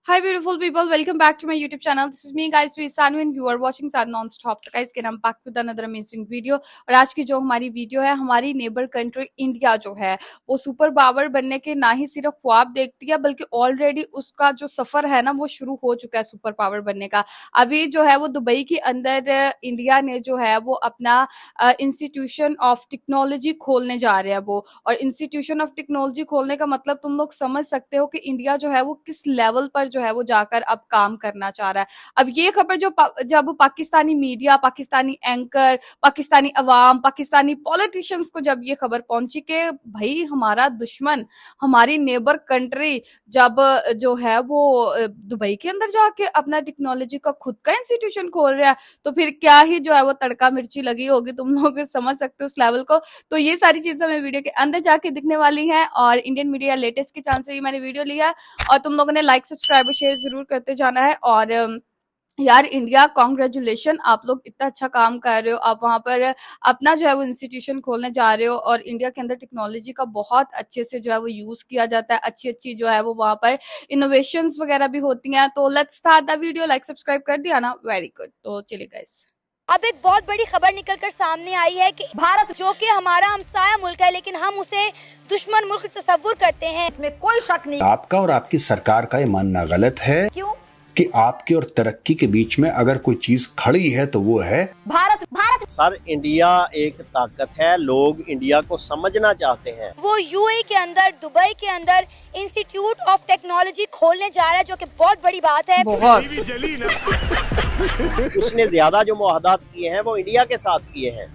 Hi beautiful people, welcome back to my YouTube channel. This is me guys, with Sanu and you are watching Sanu Non-Stop. तो guys, I'm back with another amazing video. और आज की जो हमारी video है, हमारी neighbour country India जो है वो सुपर पावर बनने के ना ही सिर्फ ख्वाब देखती है बल्कि ऑलरेडी उसका जो सफर है ना वो शुरू हो चुका है सुपर पावर बनने का। अभी जो है वो दुबई के अंदर इंडिया ने जो है वो अपना इंस्टीट्यूशन ऑफ टेक्नोलॉजी खोलने जा रहे हैं वो। और इंस्टीट्यूशन ऑफ टेक्नोलॉजी खोलने का मतलब तुम लोग समझ सकते हो कि इंडिया जो है वो किस लेवल पर जो है वो जाकर अब काम करना चाह रहा है। अब ये खबर जब पाकिस्तानी मीडिया, पाकिस्तानी एंकर, पाकिस्तानी अवाम, पाकिस्तानी पॉलिटिशियंस को जब ये खबर पहुंची कि भाई हमारा दुश्मन, हमारी नेबर कंट्री जब जो है वो दुबई के अंदर जाके अपना टेक्नोलॉजी का खुद का इंस्टीट्यूशन खोल रहा है, तो फिर क्या ही जो है वो तड़का मिर्ची लगी होगी, तुम लोग समझ सकते हो उस लेवल को। तो ये सारी चीजें हमें वीडियो के अंदर जाके दिखने वाली हैं और इंडियन मीडिया लेटेस्ट के चांस से ही मैंने वीडियो लिया है। और तुम लोगों ने लाइक, सब्सक्राइब और शेयर जरूर करते जाना है। और यार इंडिया, कॉन्ग्रेचुलेशन, आप लोग इतना अच्छा काम कर रहे हो। आप वहां पर अपना जो है वो इंस्टीट्यूशन खोलने जा रहे हो और इंडिया के अंदर टेक्नोलॉजी का बहुत अच्छे से जो है वो यूज किया जाता है। अच्छी अच्छी जो है वो वहां पर इनोवेशंस वगैरह भी होती हैं। तो let's start the video. Like subscribe कर दिया ना, वेरी गुड। तो चलिए गाइस, अब एक बहुत बड़ी खबर निकलकर सामने आई है कि भारत जो कि हमारा हमसाया मुल्क है, लेकिन हम उसे दुश्मन मुल्क तस्वुर करते हैं। इसमें कोई शक नहीं। आपका और आपकी सरकार का ये मानना गलत है। क्यों? कि आपकी और तरक्की के बीच में अगर कोई चीज खड़ी है तो वो है भारत। सर, इंडिया एक ताकत है, लोग इंडिया को समझना चाहते हैं। वो यूएई के अंदर, दुबई के अंदर इंस्टीट्यूट ऑफ टेक्नोलॉजी खोलने जा रहा है, जो कि बहुत बड़ी बात है। बहुत उसने ज्यादा जो मुआहदात किए हैं वो इंडिया के साथ किए हैं।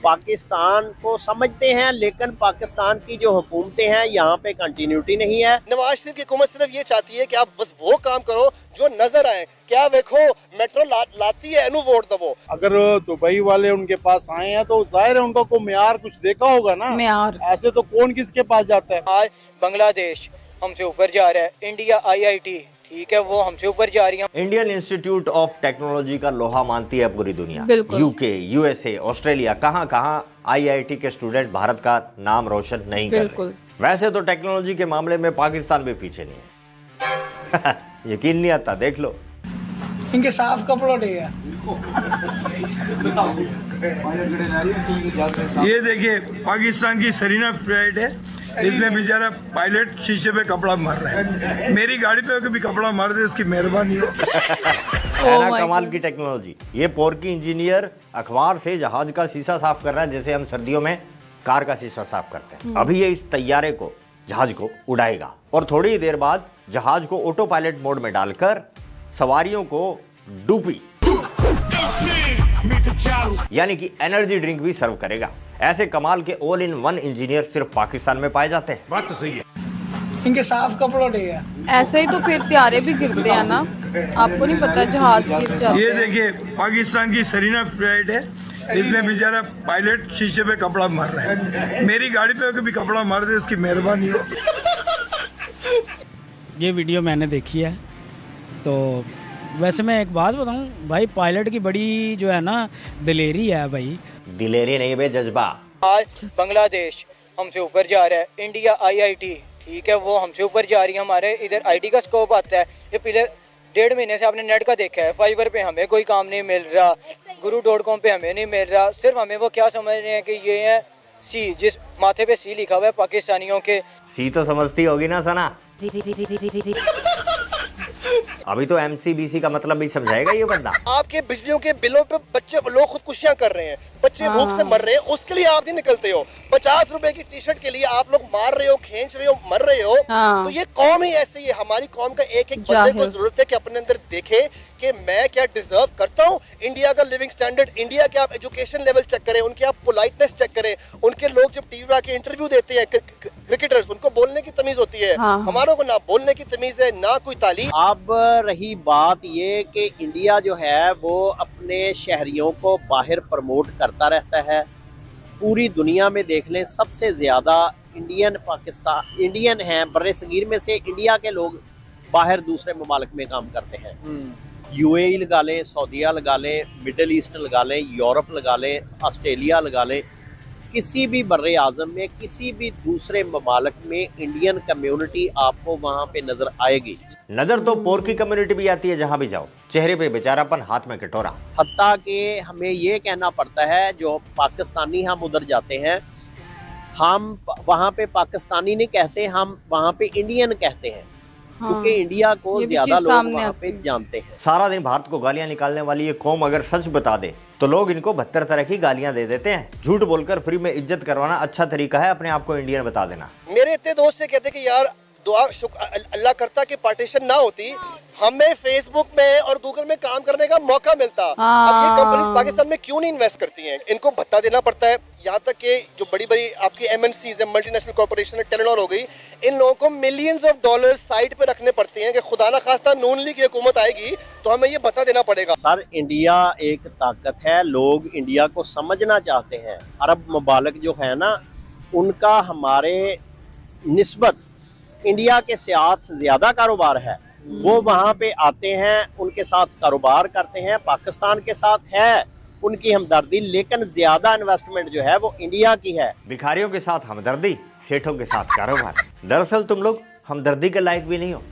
पाकिस्तान को समझते हैं, लेकिन पाकिस्तान की जो हुकूमतें हैं यहाँ पे कंटिन्यूटी नहीं है। नवाज शरीफ की हुकूमत सिर्फ ये चाहती है कि आप बस वो काम करो जो नजर आए। क्या देखो, मेट्रो लाती है, एनु वोट दो। अगर दुबई वाले उनके पास आए हैं तो जाहिर है उनका कोई म्यार कुछ देखा होगा ना। म्यार ऐसे तो कौन किसके पास जाता है। आज बांग्लादेश हमसे ऊपर जा रहा है, इंडिया आईआईटी ठीक है वो हमसे ऊपर जा रही है। इंडियन इंस्टीट्यूट ऑफ टेक्नोलॉजी का लोहा मानती है पूरी दुनिया। बिल्कुल। यूके, यूएसए, ऑस्ट्रेलिया, कहां कहां आईआईटी के स्टूडेंट भारत का नाम रोशन नहीं कर रहे। वैसे तो टेक्नोलॉजी के मामले में पाकिस्तान भी पीछे नहीं है। यकीन नहीं आता, देख लो। इनके साफ कपड़ों नहीं है। ये देखिए, पाकिस्तान की सरीना फ्लाइट है, इसमें बेचारा पायलट शीशे पे कपड़ा मार रहा है। मेरी गाड़ी पे कभी कपड़ा मार दे, उसकी मेहरबानी हो। है ना कमाल की टेक्नोलॉजी। ये पोर्की इंजीनियर अखबार से जहाज का शीशा साफ कर रहा है, जैसे हम सर्दियों में कार का शीशा साफ करते हैं। अभी ये इस तैयारे को, जहाज को उड़ाएगा और थोड़ी ही देर बाद जहाज को ऑटो पायलट मोड में डालकर सवारियों को डूपी यानी कि एनर्जी ड्रिंक भी सर्व करेगा। ऐसे कमाल के ऑल इन वन इंजीनियर सिर्फ पाकिस्तान में पाए जाते हैं। बात तो सही है। इनके साफ कपड़ों नहीं है। ऐसे ही तो फिर त्यारे भी गिरते हैं ना, आपको नहीं पता जहाज गिर जाते ये हैं। देखिए, पाकिस्तान की सरीना फ्लाइट है, इसमें बेचारा पायलट शीशे पे कपड़ा मार रहा है। मेरी गाड़ी पे कभी कपड़ा मार दे, उसकी मेहरबानी हो। ये वीडियो मैंने देखी है। तो वैसे मैं एक बात बताऊं भाई, पायलट की बड़ी जो है ना दिलेरी है भाई। दिलेरी नहीं बे, जज्बा। आज बांग्लादेश हमसे ऊपर जा रहा है, इंडिया आईआईटी ठीक है वो हमसे ऊपर जा रही है। हमारे इधर आईटी का स्कोप आता है। ये पिछले 1.5 महीने से आपने नेट का देखा है, फाइबर पे हमें कोई काम नहीं मिल रहा, guru.com पे हमें नहीं मिल रहा। सिर्फ हमें वो क्या समझ रहे हैं कि ये है सी, जिस माथे पे सी लिखा हुआ है पाकिस्तानियों के। सी तो समझती होगी ना सना। जी। अभी तो एमसीबीसी का मतलब भी समझाएगा ये बंदा। आपके बिजलियों के बिलों पे बच्चे लोग खुदकुशियां कर रहे हैं, बच्चे भूख से मर रहे हैं, उसके लिए आप नहीं निकलते हो। 50 रुपए की टी शर्ट के लिए आप लोग मार रहे हो, खींच रहे हो, मर रहे हो। तो ये कौम ही ऐसी है। हमारी कौम का एक एक बंदे को जरूरत है कि अपने अंदर देखे कि मैं क्या डिजर्व करता हूँ। इंडिया का लिविंग स्टैंडर्ड, इंडिया के आप एजुकेशन लेवल चेक करें, उनके आप पोलाइटनेस चेक करें। उनके लोग जब टीवी पे आके इंटरव्यू देते हैं, क्रिकेटर्स, उनको बोलने की तमीज होती है। हमारों को ना बोलने की तमीज है, ना कोई तालीम। अब रही बात ये कि इंडिया जो है वो अपने शहरियों को बाहर प्रमोट करता रहता है। पूरी दुनिया में देख लें, सबसे ज़्यादा इंडियन हैं बर्रे सगीर में से। इंडिया के लोग बाहर दूसरे ममालिक में काम करते हैं। यूएई लगा लें, सऊदीया लगा लें, मिडल ईस्ट लगा लें, यूरोप लगा लें, ऑस्ट्रेलिया लगा लें। किसी भी बर्रे आज़म में, किसी भी दूसरे ममालिक में इंडियन कम्युनिटी आपको वहाँ पे नज़र आएगी। नजर तो पोर की कम्युनिटी भी आती है जहां भी जाओ, चेहरे पे बेचारापन, हाथ में कटोरा। हत्ता कि हमें ये कहना पड़ता है, जो पाकिस्तानी हम उधर जाते हैं, हम वहाँ पे पाकिस्तानी नहीं कहते, हम वहाँ पे इंडियन कहते हैं, क्योंकि इंडिया को ज्यादा लोग वहाँ पे जानते हैं। सारा दिन भारत को गालियां निकालने वाली ये कौम अगर सच बता दे तो लोग इनको 72 तरह की गालियां दे देते हैं। झूठ बोलकर फ्री में इज्जत करवाना अच्छा तरीका है अपने आप को इंडियन बता देना। मेरे इतने दोस्त से कहते कि यार दुआ अल्लाह करता कि पार्टीशन ना होती, हमें फेसबुक में और गूगल में काम करने का मौका मिलता। अब ये कंपनीज पाकिस्तान में क्यों नहीं इन्वेस्ट करती हैं? इनको भत्ता देना पड़ता है। यहाँ तक कि जो बड़ी बड़ी आपकी एमएनसीज है, मल्टीनेशनल कॉर्पोरेशन है, टेलीनॉर हो गई, इन लोगों को मिलियंस ऑफ डॉलर साइड पे रखने पड़ते हैं कि खुदा ना खास्ता नून लीग की हुकूमत आएगी तो हमें ये भत्ता देना पड़ेगा। सर, इंडिया एक ताकत है, लोग इंडिया को समझना चाहते हैं। अरब ममालिक जो है ना, उनका हमारे निस्बत इंडिया के साथ ज्यादा कारोबार है। वो वहाँ पे आते हैं, उनके साथ कारोबार करते हैं। पाकिस्तान के साथ है उनकी हमदर्दी, लेकिन ज्यादा इन्वेस्टमेंट जो है वो इंडिया की है। भिखारियों के साथ हमदर्दी, सेठों के साथ कारोबार। दरअसल तुम लोग हमदर्दी के लायक भी नहीं हो।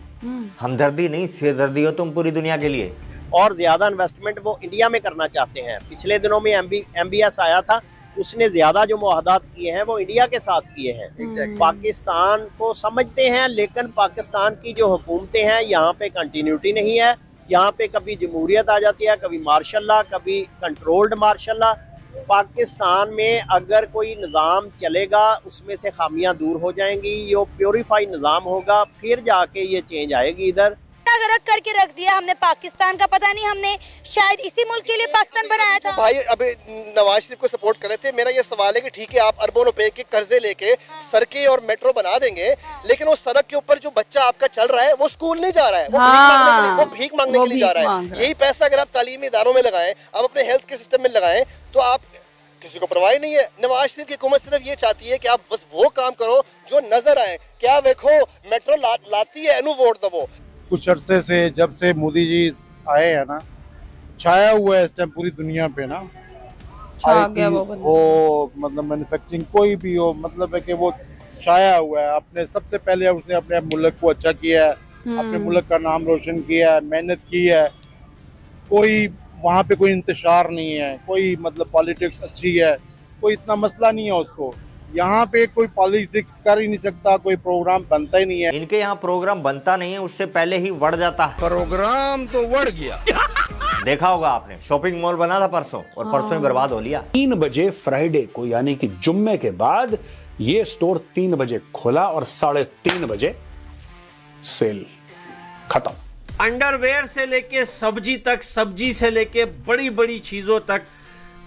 हमदर्दी नहीं, सिरदर्दी हो तुम पूरी दुनिया के लिए। और ज्यादा इन्वेस्टमेंट वो इंडिया में करना चाहते हैं। पिछले दिनों में MBS आया था, उसने ज्यादा जो मुआहदात किए हैं वो इंडिया के साथ किए हैं। पाकिस्तान को समझते हैं, लेकिन पाकिस्तान की जो हुकूमतें हैं यहाँ पे कंटिन्यूटी नहीं है। यहाँ पे कभी जमहूरियत आ जाती है, कभी मार्शल लॉ, कभी कंट्रोल्ड मार्शल लॉ। पाकिस्तान में अगर कोई निज़ाम चलेगा उसमें से खामियां दूर हो जाएंगी, ये प्योरीफाई निज़ाम होगा, फिर जाके ये चेंज आएगी। इधर गरक करके रख दिया हमने पाकिस्तान का, पता नहीं हमने शायद इसी मुल्क के लिए पाकिस्तान बनाया था। भाई अभी नवाज शरीफ को सपोर्ट कर रहे थे। मेरा ये सवाल है कि ठीक है आप अरबों रुपए के कर्जे लेके सड़कें और मेट्रो बना देंगे, लेकिन उस सड़क के ऊपर जो बच्चा आपका चल रहा है वो स्कूल नहीं जा रहा है, वो भीख मांगने के लिए जा रहा है। यही पैसा अगर आप तालीमी इदारों में लगाएं, आप अपने हेल्थ के सिस्टम में लगाएं, तो आप किसी को परवाह नहीं है। नवाज शरीफ की हुकूमत सिर्फ ये चाहती है कि आप बस वो काम करो जो नजर आए। क्या देखो मेट्रो लाती है, एनु वोट दो। कुछ अरसे से जब से मोदी जी आए हैं ना, छाया हुआ है इस टाइम पूरी दुनिया पे ना, वो मतलब मैन्युफैक्चरिंग कोई भी हो, मतलब है कि वो छाया हुआ है। अपने सबसे पहले उसने अपने मुल्क को अच्छा किया है, अपने मुल्क का नाम रोशन किया है, मेहनत की है। कोई वहाँ पे कोई इंतशार नहीं है, कोई मतलब पॉलिटिक्स अच्छी है, कोई इतना मसला नहीं है उसको। यहाँ पे कोई पॉलिटिक्स कर ही नहीं सकता, कोई प्रोग्राम बनता ही नहीं है। इनके यहाँ प्रोग्राम बनता नहीं है, उससे पहले ही बढ़ जाता है। प्रोग्राम तो बढ़ गया। देखा होगा आपने, शॉपिंग मॉल बना था परसों और परसों ही बर्बाद हो लिया। 3 बजे फ्राइडे को यानी कि जुम्मे के बाद ये स्टोर 3 बजे खुला और 3:30 बजे सेल खत्म। अंडरवेयर से लेके सब्जी तक, सब्जी से लेके बड़ी बड़ी चीजों तक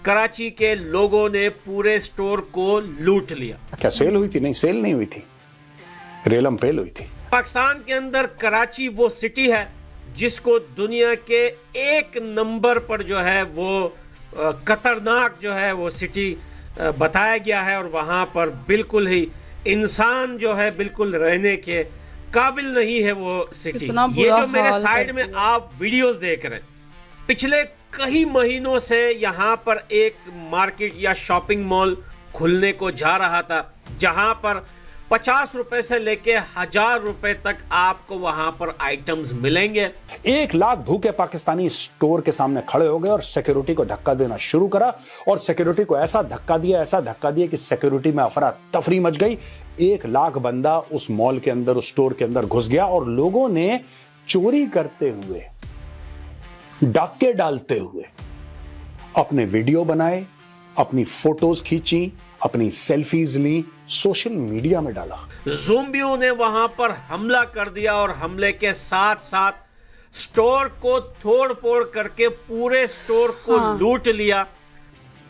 कराची के लोगों ने पूरे स्टोर को लूट लिया। क्या सेल हुई थी? नहीं, सेल नहीं हुई थी, रेलम पेल हुई थी। पाकिस्तान के अंदर कराची वो सिटी है जिसको दुनिया के 1 नंबर पर जो है वो खतरनाक जो है वो सिटी बताया गया है, और वहां पर बिल्कुल ही इंसान जो है बिल्कुल रहने के काबिल नहीं है वो सिटी। ये जो मेरे साइड में आप वीडियोस देख रहे हैं, पिछले कई महीनों से यहाँ पर एक मार्केट या शॉपिंग मॉल खुलने को जा रहा था, जहां पर 50 रुपए से लेके 1000 रुपए तक आपको वहां पर आइटम्स मिलेंगे। 1 लाख भूखे पाकिस्तानी स्टोर के सामने खड़े हो गए और सिक्योरिटी को धक्का देना शुरू करा, और सिक्योरिटी को ऐसा धक्का दिया कि सिक्योरिटी में अफरा तफरी मच गई। 1 लाख बंदा उस मॉल के अंदर, उस स्टोर के अंदर घुस गया, और लोगों ने चोरी करते हुए, डाके डालते हुए अपने वीडियो बनाए, अपनी फोटोज खींची, अपनी सेल्फीज ली, सोशल मीडिया में डाला। ज़ोंबियों ने वहां पर हमला कर दिया और हमले के साथ साथ स्टोर को तोड़ फोड़ करके पूरे स्टोर को लूट लिया।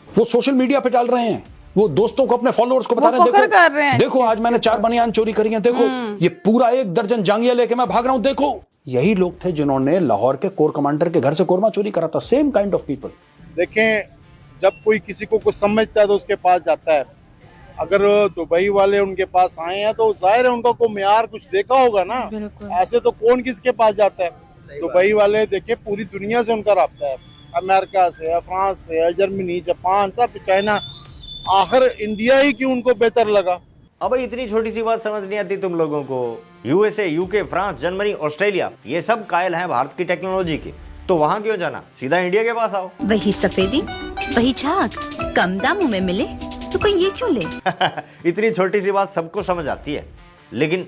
वो सोशल मीडिया पे डाल रहे हैं, वो दोस्तों को, अपने फॉलोअर्स को बता रहे हैं, देखो आज मैंने 4 बनियान चोरी करी हैं, देखो ये पूरा 1 दर्जन जांगिया लेके मैं भाग रहा हूं, देखो। यही लोग थे जिन्होंने लाहौर के कोर कमांडर के घर से कोरमा चोरी करा था। Same kind of people. देखें, जब कोई किसी को कुछ समझता है तो उसके पास जाता है। अगर दुबई वाले उनके पास आए हैं तो जाहिर है उनका कोई म्यार कुछ देखा होगा ना, ऐसे तो कौन किसके पास जाता है। दुबई वाले देखे पूरी दुनिया से उनका राब्ता है, अमेरिका से, फ्रांस से, जर्मनी, जापान, सब, चाइना, आखिर इंडिया ही क्यों उनको बेहतर लगा? अब इतनी छोटी सी बात समझ नहीं आती तुम लोगों को? USA, UK, France, Germany, Australia, ये सब कायल हैं भारत की टेक्नोलॉजी के, तो वहां क्यों जाना? सीधा इंडिया के पास आओ। वही सफेदी, वही झाग, कम दामों में मिले तो कोई ये क्यों ले? इतनी छोटी सी बात सबको समझ आती है, लेकिन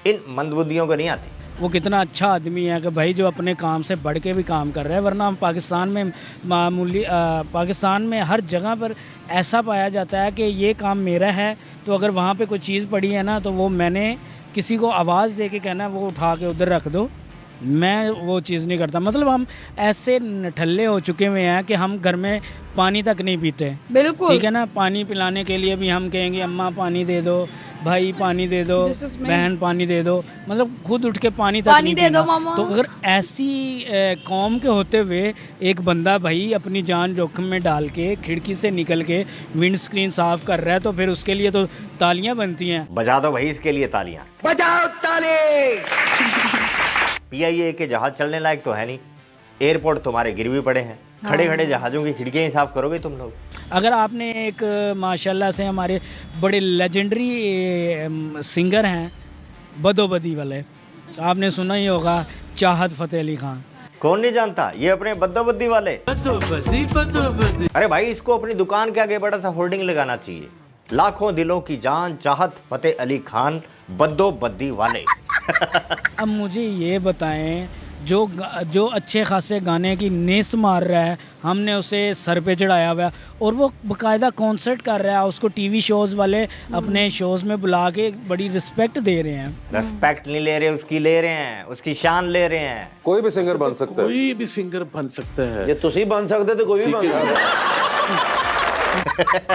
इन मंदबुद्धियों को नहीं आती। वो कितना अच्छा आदमी है कि भाई जो अपने काम से बढ़ के भी काम कर रहा है, वरना हम पाकिस्तान में पाकिस्तान में हर जगह पर ऐसा पाया जाता है कि ये काम मेरा है, तो अगर वहाँ पे कोई चीज़ पड़ी है ना, तो वो मैंने किसी को आवाज़ दे के कहना है वो उठा के उधर रख दो, मैं वो चीज़ नहीं करता। मतलब हम ऐसे नठल्ले हो चुके हुए हैं कि हम घर में पानी तक नहीं पीते। बिल्कुल, ठीक है ना, पानी पिलाने के लिए भी हम कहेंगे अम्मा पानी दे दो, भाई पानी दे दो, बहन पानी दे दो, मतलब खुद उठ के पानी तक नहीं दे दो पीना। मामा। तो अगर ऐसी कौम के होते हुए एक बंदा भाई अपनी जान जोखिम में डाल के खिड़की से निकल के विंड स्क्रीन साफ कर रहा है, तो फिर उसके लिए तो तालियां बनती हैं। बजा दो भाई इसके लिए तालियां, बजाओ ताली। पीआईए के जहाज चलने लायक तो है नहीं, एयरपोर्ट तुम्हारे गिरवी पड़े हैं। खड़े खड़े जहाज़ों की खिड़कियां ही साफ करोगे तुम लोग? अगर आपने एक माशाल्लाह से हमारे बड़े लेजेंडरी सिंगर हैं बदोबदी वाले, आपने सुना ही होगा, चाहत फ़तेह अली खान। कौन नहीं जानता, ये अपने बदोबदी वाले। बदोबदी। अरे भाई इसको अपनी दुकान के आगे बड़ा सा होर्डिंग लगाना चाहिए, लाखों दिलों की जान चाहत फ़तेह अली खान बदोबदी वाले। अब मुझे ये बताएं, जो अच्छे खासे गाने की नेस मार रहा है, हमने उसे सर पे चढ़ाया हुआ है और वो बाकायदा कॉन्सर्ट कर रहा है, उसको टीवी शोज़ वाले अपने शोज़ में बुला के बड़ी रिस्पेक्ट दे रहे हैं। रिस्पेक्ट नहीं ले रहे, उसकी ले रहे हैं, उसकी शान ले रहे हैं। कोई भी सिंगर बन सकता है, कोई भी सिंगर बन सकता है। ये तुसी बन सकते तो कोई भी बन सकता है।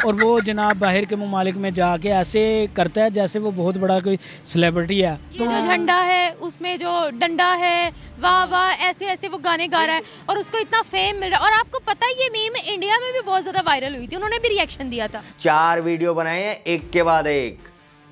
और वो जनाब बाहर के ममालिक में जाके ऐसे करता है जैसे वो बहुत बड़ा कोई सेलिब्रिटी है। तो जो झंडा है उसमें जो डंडा है, वाह वाह, ऐसे ऐसे वो गाने गा रहा है और उसको इतना फेम मिल रहा है। और आपको पता है ये मीम इंडिया में भी बहुत ज्यादा वायरल हुई थी, उन्होंने भी रिएक्शन दिया था। 4 वीडियो बनाए हैं एक के बाद एक,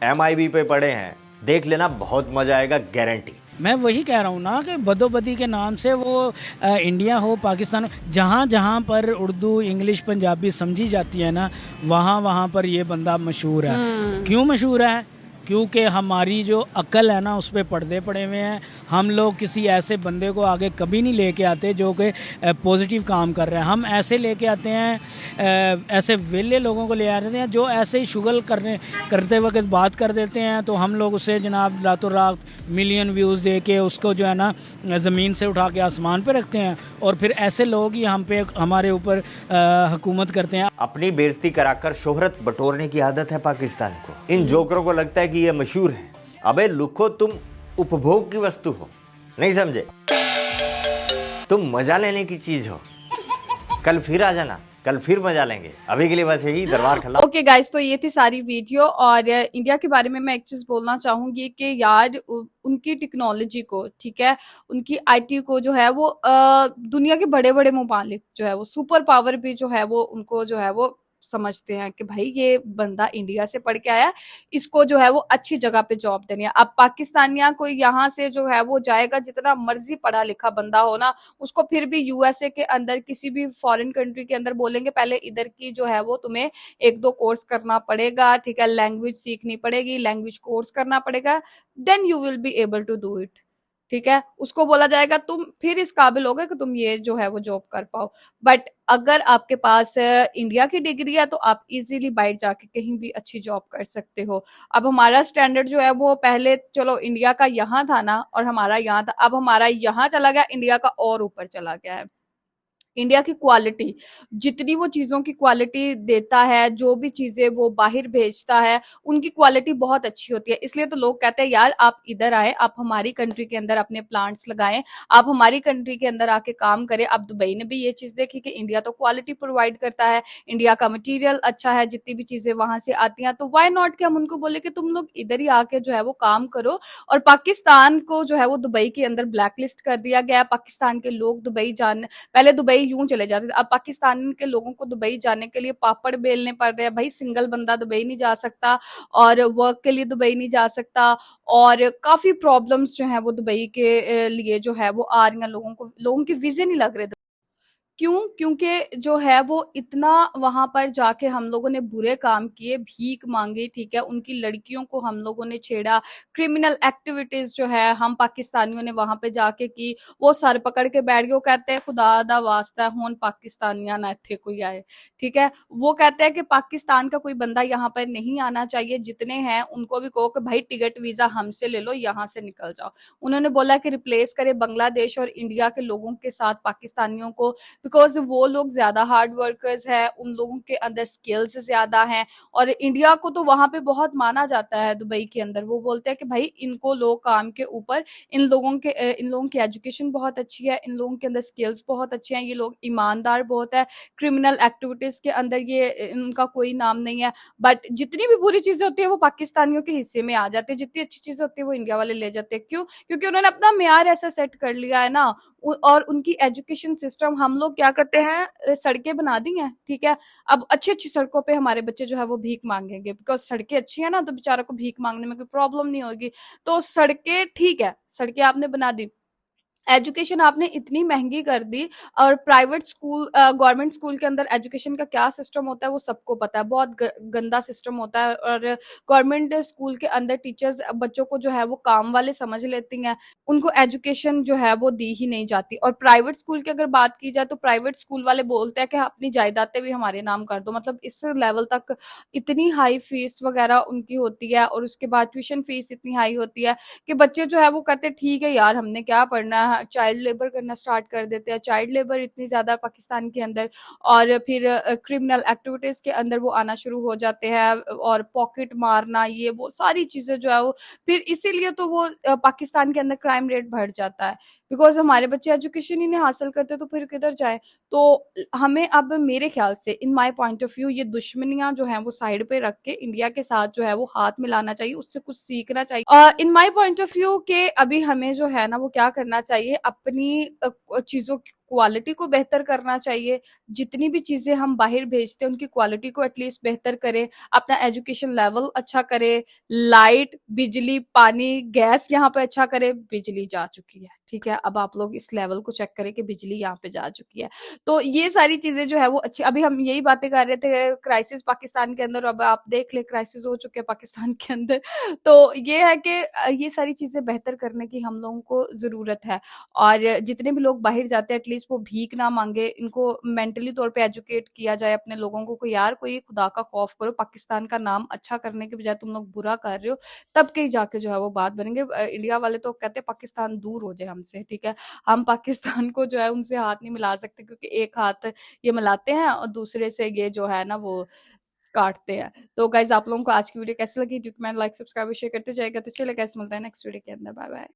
MIB पे पड़े हैं, देख लेना, बहुत मजा आएगा, गारंटी। मैं वही कह रहा हूँ ना कि बदोबदी के नाम से वो इंडिया हो, पाकिस्तान हो, जहाँ जहाँ पर उर्दू, इंग्लिश, पंजाबी समझी जाती है ना, वहाँ वहाँ पर ये बंदा मशहूर है। क्यों मशहूर है? क्योंकि हमारी जो अक्ल है ना उस पर पर्दे पड़े हुए हैं। हम लोग किसी ऐसे बंदे को आगे कभी नहीं लेके आते जो कि पॉजिटिव काम कर रहे हैं। हम ऐसे लेके आते हैं, ऐसे वेले लोगों को ले आते हैं जो ऐसे ही शुगल करते वक्त बात कर देते हैं, तो हम लोग उसे जनाब रातों रात मिलियन व्यूज़ दे के उसको जो है ना ज़मीन से उठा के आसमान पे रखते हैं, और फिर ऐसे लोग ही हम पे हमारे ऊपर हुकूमत करते हैं। अपनी बेइज्जती कराकर शोहरत बटोरने की आदत है पाकिस्तान को। इन जोकरों को लगता है कि ये मशहूर है। अबे लुखो, तुम उपभोग की वस्तु हो, नहीं समझे? तुम मजा लेने की चीज हो। कल फिर आ जाना, कल फिर मजा लेंगे। अभी के लिए बस यही, दरबार खिला। ओके गाइस, तो ये थी सारी वीडियो। और इंडिया के बारे में मैं एक चीज बोलना चाहूंगी कि यार उनकी टेक्नोलॉजी को, ठीक है, उनकी IT को जो है वो दुनिया के बड़े बड़े ममालिक जो है वो सुपर पावर भी जो है वो उनको जो है वो समझते हैं कि भाई ये बंदा इंडिया से पढ़ के आया, इसको जो है वो अच्छी जगह पे जॉब देनी है। अब पाकिस्तानिया कोई यहाँ से जो है वो जाएगा, जितना मर्जी पढ़ा लिखा बंदा हो ना, उसको फिर भी USA के अंदर, किसी भी फॉरेन कंट्री के अंदर बोलेंगे पहले इधर की जो है वो तुम्हें 1-2 कोर्स करना पड़ेगा, ठीक है, लैंग्वेज सीखनी पड़ेगी, लैंग्वेज कोर्स करना पड़ेगा, then you will be able to do it. ठीक है, उसको बोला जाएगा तुम फिर इस काबिल हो गए कि तुम ये जो है वो जॉब कर पाओ। बट अगर आपके पास इंडिया की डिग्री है तो आप इजीली बाहर जाके कहीं भी अच्छी जॉब कर सकते हो। अब हमारा स्टैंडर्ड जो है वो पहले चलो इंडिया का यहाँ था ना, और हमारा यहाँ था, अब हमारा यहाँ चला गया, इंडिया का और ऊपर चला गया है। इंडिया की क्वालिटी, जितनी वो चीजों की क्वालिटी देता है, जो भी चीजें वो बाहर भेजता है, उनकी क्वालिटी बहुत अच्छी होती है। इसलिए तो लोग कहते हैं यार आप इधर आए, आप हमारी कंट्री के अंदर अपने प्लांट्स लगाएं, आप हमारी कंट्री के अंदर आके काम करें। अब दुबई ने भी ये चीज देखी कि इंडिया तो क्वालिटी प्रोवाइड करता है, इंडिया का मटीरियल अच्छा है, जितनी भी चीजें वहां से आती हैं, तो वाई नॉट कि हम उनको बोले कि तुम लोग इधर ही आके जो है वो काम करो। और पाकिस्तान को जो है वो दुबई के अंदर ब्लैकलिस्ट कर दिया गया। पाकिस्तान के लोग दुबई जाने, पहले दुबई यूं चले जाते थे, अब पाकिस्तान के लोगों को दुबई जाने के लिए पापड़ बेलने पड़ रहे हैं। भाई सिंगल बंदा दुबई नहीं जा सकता, और वर्क के लिए दुबई नहीं जा सकता, और काफी प्रॉब्लम्स जो है वो दुबई के लिए जो है वो आ रही हैं लोगों को, लोगों के वीजे नहीं लग रहे। क्यों? क्योंकि जो है वो इतना वहाँ पर जाके हम लोगों ने बुरे काम किए, भीख माँगी, ठीक है? उनकी लड़कियों को हम लोगों ने छेड़ा, क्रिमिनल एक्टिविटीज़ जो है हम पाकिस्तानियों ने वहाँ पे जाके की। वो सर पकड़ के बैठ गए, वो कहते हैं खुदा दा वास्ता हुन पाकिस्तानियां ना इत्थे कोई आए, ठीक है? वो कहते हैं कि पाकिस्तान का कोई बंदा यहाँ पर नहीं आना चाहिए, जितने हैं उनको भी कहो कि भाई टिकट वीज़ा हमसे ले लो, यहाँ से निकल जाओ। उन्होंने बोला कि रिप्लेस करे बांग्लादेश और इंडिया के लोगों के साथ पाकिस्तानियों को, बिकॉज वो लोग ज्यादा हार्ड वर्कर्स हैं, उन लोगों के अंदर स्किल्स ज्यादा हैं। और इंडिया को तो वहां पे बहुत माना जाता है दुबई के अंदर। वो बोलते हैं कि भाई इनको लोग काम के ऊपर, इन लोगों की एजुकेशन बहुत अच्छी है, इन लोगों के अंदर स्किल्स बहुत अच्छे हैं, ये लोग ईमानदार बहुत है, क्रिमिनल एक्टिविटीज के अंदर ये इनका कोई नाम नहीं है। बट जितनी भी बुरी चीजें होती है वो पाकिस्तानियों के हिस्से में आ जाती है, जितनी अच्छी चीजें होती है वो इंडिया वाले ले जाते हैं। क्यों? क्योंकि उन्होंने अपना मेयार ऐसा सेट कर लिया है ना। और उनकी एजुकेशन सिस्टम, हम लोग क्या करते हैं, सड़कें बना दी हैं, ठीक है? अब अच्छी अच्छी सड़कों पे हमारे बच्चे जो है वो भीख मांगेंगे, बिकॉज सड़कें अच्छी है ना, तो बेचारा को भीख मांगने में कोई प्रॉब्लम नहीं होगी। तो सड़कें ठीक है, सड़कें आपने बना दी, एजुकेशन आपने इतनी महंगी कर दी। और प्राइवेट स्कूल, गवर्नमेंट स्कूल के अंदर एजुकेशन का क्या सिस्टम होता है वो सबको पता है, बहुत गंदा सिस्टम होता है। और गवर्नमेंट स्कूल के अंदर टीचर्स बच्चों को जो है वो काम वाले समझ लेती हैं, उनको एजुकेशन जो है वो दी ही नहीं जाती। और प्राइवेट स्कूल की अगर बात की जाए तो प्राइवेट स्कूल वाले बोलते हैं कि अपनी जायदादें भी हमारे नाम कर दो, मतलब इस लेवल तक इतनी हाई फीस वगैरह उनकी होती है। और उसके बाद ट्यूशन फीस इतनी हाई होती है कि बच्चे जो है वो कहते हैं ठीक है यार, हमने क्या पढ़ना है, चाइल्ड लेबर करना स्टार्ट कर देते हैं। चाइल्ड लेबर इतनी ज्यादा पाकिस्तान के अंदर, और फिर क्रिमिनल एक्टिविटीज के अंदर वो आना शुरू हो जाते हैं, और पॉकेट मारना, ये वो सारी चीजें जो है वो, फिर इसीलिए तो वो पाकिस्तान के अंदर क्राइम रेट बढ़ जाता है, बिकॉज हमारे बच्चे एजुकेशन ही नहीं हासिल करते, तो फिर किधर जाए? तो हमें अब मेरे ख्याल से, इन माई पॉइंट ऑफ व्यू, ये दुश्मनियां जो हैं वो साइड पे रख के इंडिया के साथ जो है वो हाथ मिलाना चाहिए, उससे कुछ सीखना चाहिए। इन माई पॉइंट ऑफ व्यू के अभी हमें जो है ना वो क्या करना चाहिए, अपनी चीजों की क्वालिटी को बेहतर करना चाहिए। जितनी भी चीजें हम बाहर भेजते हैं उनकी क्वालिटी को एटलीस्ट बेहतर करें, अपना एजुकेशन लेवल अच्छा करें, लाइट, बिजली, पानी, गैस यहाँ पे अच्छा करें। बिजली जा चुकी है, ठीक है? अब आप लोग इस लेवल को चेक करें कि बिजली यहाँ पे जा चुकी है। तो ये सारी चीजें जो है वो अच्छी, अभी हम यही बातें कर रहे थे क्राइसिस पाकिस्तान के अंदर, अब आप देख ले क्राइसिस हो चुके हैं पाकिस्तान के अंदर। तो ये है कि ये सारी चीजें बेहतर करने की हम लोगों को जरूरत है। और जितने भी लोग बाहर जाते हैं एटलीस्ट वो भीख ना मांगे, इनको मेंटली तौर पे एजुकेट किया जाए अपने लोगों को, यार कोई खुदा का खौफ करो, पाकिस्तान का नाम अच्छा करने के बजाय तुम लोग बुरा कर रहे हो, तब कहीं जाके जो है वो बात बनेंगे। इंडिया वाले तो कहते हैं पाकिस्तान दूर हो जाए हमसे, ठीक है? हम पाकिस्तान को जो है उनसे हाथ नहीं मिला सकते, क्योंकि एक हाथ ये मिलाते हैं और दूसरे से ये जो है ना वो काटते हैं। तो गाइज आप लोगों को आज की वीडियो कैसी लगी? मैं लाइक, सब्सक्राइब, शेयर करते जाएगा। तो चलिए गाइस, मिलते हैं नेक्स्ट वीडियो के अंदर। Bye bye.